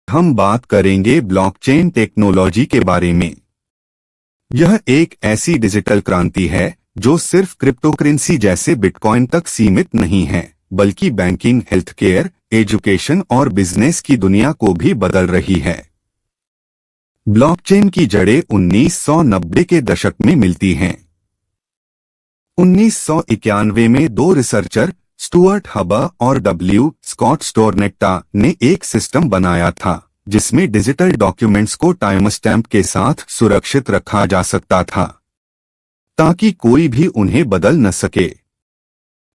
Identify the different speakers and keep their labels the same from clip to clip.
Speaker 1: हम बात करेंगे ब्लॉकचेन टेक्नोलॉजी के बारे में। यह एक ऐसी डिजिटल क्रांति है जो सिर्फ क्रिप्टोकरेंसी जैसे बिटकॉइन तक सीमित नहीं है, बल्कि बैंकिंग, हेल्थकेयर, एजुकेशन और बिजनेस की दुनिया को भी बदल रही है। ब्लॉकचेन की जड़ें 1990 के दशक में मिलती हैं। 1991 में दो रिसर्चर स्टुअर्ट हबर और स्कॉट स्टोरनेक्टा ने एक सिस्टम बनाया था जिसमें डिजिटल डॉक्यूमेंट्स को टाइम स्टैम्प के साथ सुरक्षित रखा जा सकता था ताकि कोई भी उन्हें बदल न सके।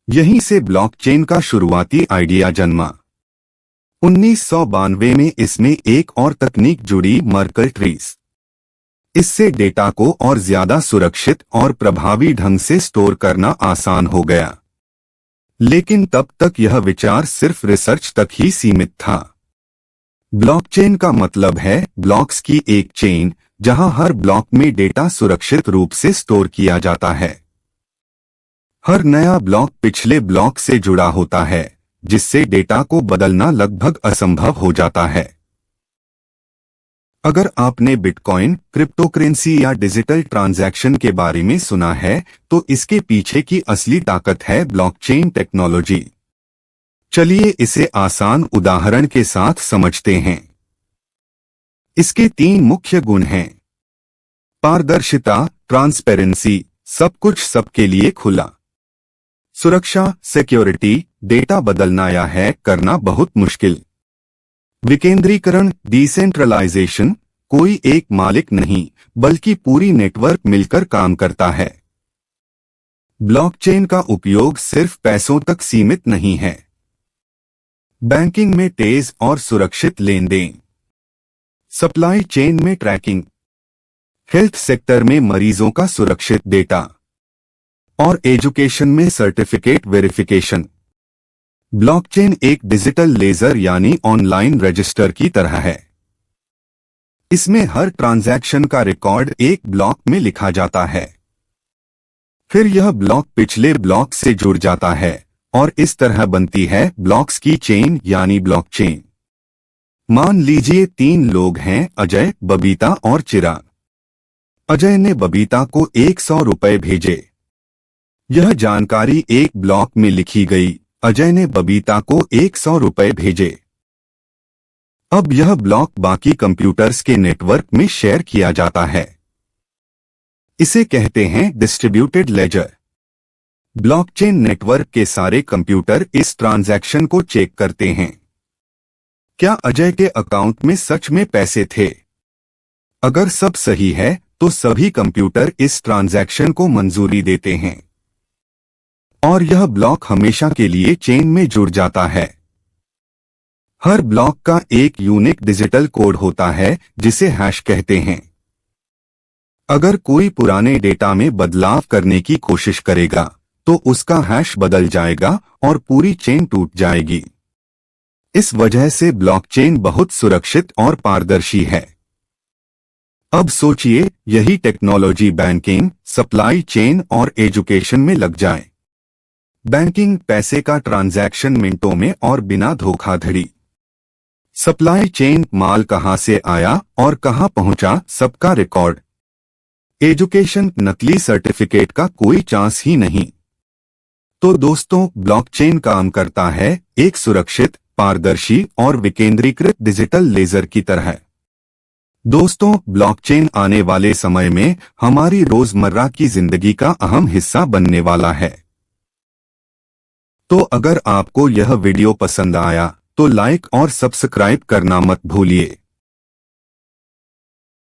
Speaker 1: यहीं से ब्लॉकचेन का शुरुआती आइडिया जन्मा। 1992 में इसमें एक और तकनीक जुड़ी, मर्कल ट्रीज। इससे डेटा को और ज्यादा सुरक्षित और प्रभावी ढंग से स्टोर करना आसान हो गया। लेकिन तब तक यह विचार सिर्फ रिसर्च तक ही सीमित था। ब्लॉकचेन का मतलब है ब्लॉक्स की एक चेन जहां हर ब्लॉक में डेटा सुरक्षित रूप से स्टोर किया जाता है। हर नया ब्लॉक पिछले ब्लॉक से जुड़ा होता है, जिससे डेटा को बदलना लगभग असंभव हो जाता है। अगर आपने बिटकॉइन, क्रिप्टोकरेंसी या डिजिटल ट्रांजैक्शन के बारे में सुना है, तो इसके पीछे की असली ताकत है ब्लॉकचेन टेक्नोलॉजी। चलिए इसे आसान उदाहरण के साथ समझते हैं। इसके 3 मुख्य गुण हैं। पारदर्शिता, ट्रांसपेरेंसी, सब कुछ सबके लिए खुला। सुरक्षा, सिक्योरिटी, डेटा बदलना या हैक करना बहुत मुश्किल। विकेंद्रीकरण, डिसेंट्रलाइजेशन, कोई एक मालिक नहीं बल्कि पूरी नेटवर्क मिलकर काम करता है। ब्लॉकचेन का उपयोग सिर्फ पैसों तक सीमित नहीं है। बैंकिंग में तेज और सुरक्षित लेन देन, सप्लाई चेन में ट्रैकिंग, हेल्थ सेक्टर में मरीजों का सुरक्षित डेटा और एजुकेशन में सर्टिफिकेट वेरिफिकेशन। ब्लॉकचेन एक डिजिटल लेजर यानी ऑनलाइन रजिस्टर की तरह है। इसमें हर ट्रांजैक्शन का रिकॉर्ड एक ब्लॉक में लिखा जाता है। फिर यह ब्लॉक पिछले ब्लॉक से जुड़ जाता है और इस तरह बनती है ब्लॉक्स की चेन यानी ब्लॉकचेन। मान लीजिए 3 लोग हैं, अजय, बबीता और चिराग। अजय ने बबीता को 100 रुपए भेजे। यह जानकारी एक ब्लॉक में लिखी गई। अजय ने बबीता को 100 रुपए भेजे। अब यह ब्लॉक बाकी कंप्यूटर्स के नेटवर्क में शेयर किया जाता है। इसे कहते हैं डिस्ट्रीब्यूटेड लेजर। ब्लॉकचेन नेटवर्क के सारे कंप्यूटर इस ट्रांजैक्शन को चेक करते हैं। क्या अजय के अकाउंट में सच में पैसे थे? अगर सब सही है तो सभी कंप्यूटर इस ट्रांजैक्शन को मंजूरी देते हैं और यह ब्लॉक हमेशा के लिए चेन में जुड़ जाता है। हर ब्लॉक का एक यूनिक डिजिटल कोड होता है जिसे हैश कहते हैं। अगर कोई पुराने डेटा में बदलाव करने की कोशिश करेगा तो उसका हैश बदल जाएगा और पूरी चेन टूट जाएगी। इस वजह से ब्लॉकचेन बहुत सुरक्षित और पारदर्शी है। अब सोचिए यही टेक्नोलॉजी बैंकिंग, सप्लाई चेन और एजुकेशन में लग जाए। बैंकिंग, पैसे का ट्रांजैक्शन मिनटों में और बिना धोखाधड़ी। सप्लाई चेन, माल कहां से आया और कहां पहुंचा सबका रिकॉर्ड। एजुकेशन, नकली सर्टिफिकेट का कोई चांस ही नहीं। तो दोस्तों, ब्लॉकचेन काम करता है एक सुरक्षित, पारदर्शी और विकेंद्रीकृत डिजिटल लेजर की तरह। दोस्तों, ब्लॉकचेन आने वाले समय में हमारी रोजमर्रा की जिंदगी का अहम हिस्सा बनने वाला है। तो अगर आपको यह वीडियो पसंद आया तो लाइक और सब्सक्राइब करना मत भूलिए।